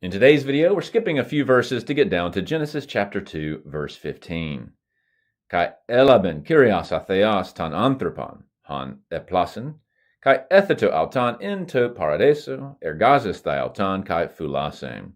In today's video, we're skipping a few verses to get down to Genesis chapter 2, verse 15. Kai elaben kyrios atheos ton anthropon, han eplasen, kai etheto auton into paradiso, ergazis thai auton kai fulasem.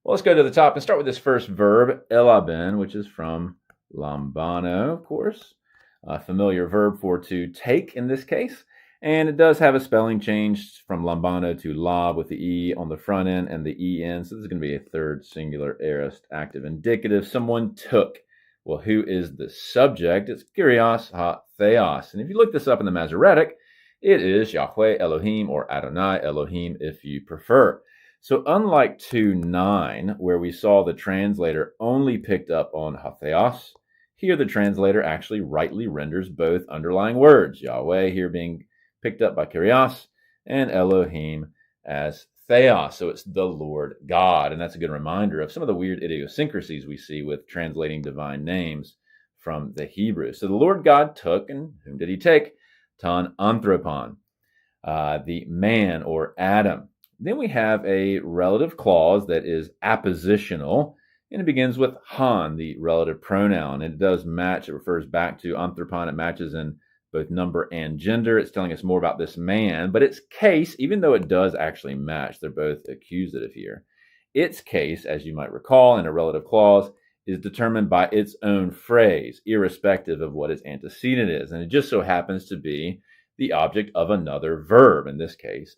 Well, let's go to the top and start with this first verb, elaben, which is from lambano, of course. A familiar verb for to take in this case. And it does have a spelling change from lambano to lab with the E on the front end and the E end. So this is going to be a third singular aorist active indicative. Someone took. Well, who is the subject? It's kyrios ha theos. And if you look this up in the Masoretic, it is Yahweh Elohim or Adonai Elohim if you prefer. So unlike 2:9, where we saw the translator only picked up on hatheos, here the translator actually rightly renders both underlying words, Yahweh here being picked up by kyrios and Elohim as theos. So it's the Lord God. And that's a good reminder of some of the weird idiosyncrasies we see with translating divine names from the Hebrew. So the Lord God took, and whom did he take? Ton anthropon, the man or Adam. Then we have a relative clause that is appositional, and it begins with han, the relative pronoun. And it does match. It refers back to anthropon. It matches in both number and gender. It's telling us more about this man, but its case, even though it does actually match, they're both accusative here. Its case, as you might recall in a relative clause, is determined by its own phrase, irrespective of what its antecedent is. And it just so happens to be the object of another verb, in this case,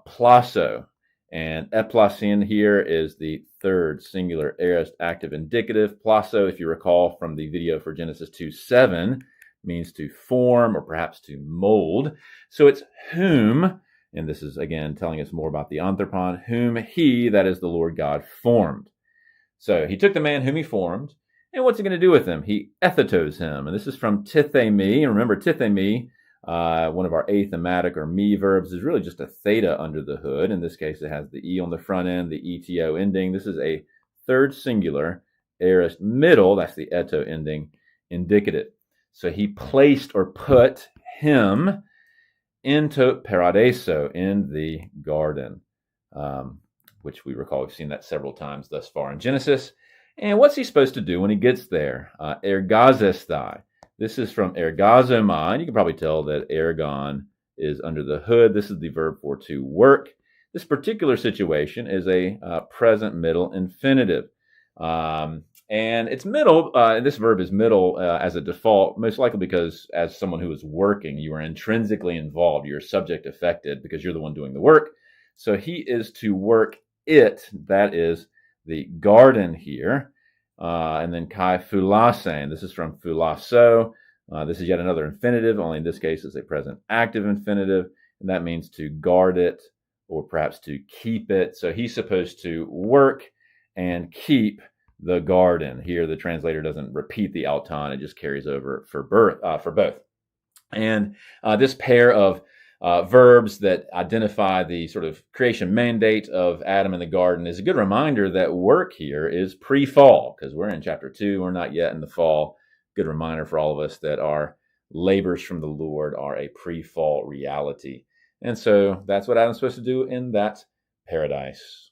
plaso. And eplasin here is the third singular aorist active indicative. Plaso, if you recall from the video for Genesis 2:7, means to form or perhaps to mold. So it's whom, and this is again telling us more about the anthropon, whom he, that is the Lord God, formed. So he took the man whom he formed, and what's he going to do with him? He ethetos him. And this is from tithemi. And remember, tithemi, one of our athematic or me verbs, is really just a theta under the hood. In this case, it has the E on the front end, the ETO ending. This is a third singular aorist middle, that's the eto ending, indicative. So he placed or put him into paradiso, in the garden, which we recall we've seen that several times thus far in Genesis. And what's he supposed to do when he gets there? Ergazesthai. This is from ergazomai. You can probably tell that ergon is under the hood. This is the verb for to work. This particular situation is a present middle infinitive. And it's middle, this verb is middle as a default, most likely because as someone who is working, you are intrinsically involved. You're subject affected because you're the one doing the work. So he is to work it, that is the garden here. And then kai fulasen, this is from fulaso. This is yet another infinitive, only in this case it's a present active infinitive. And that means to guard it or perhaps to keep it. So he's supposed to work and keep the garden. Here, the translator doesn't repeat the auton; it just carries over for both. And this pair of verbs that identify the sort of creation mandate of Adam in the garden is a good reminder that work here is pre-fall, because we're in chapter 2, we're not yet in the fall. Good reminder for all of us that our labors from the Lord are a pre-fall reality. And so that's what Adam's supposed to do in that paradise.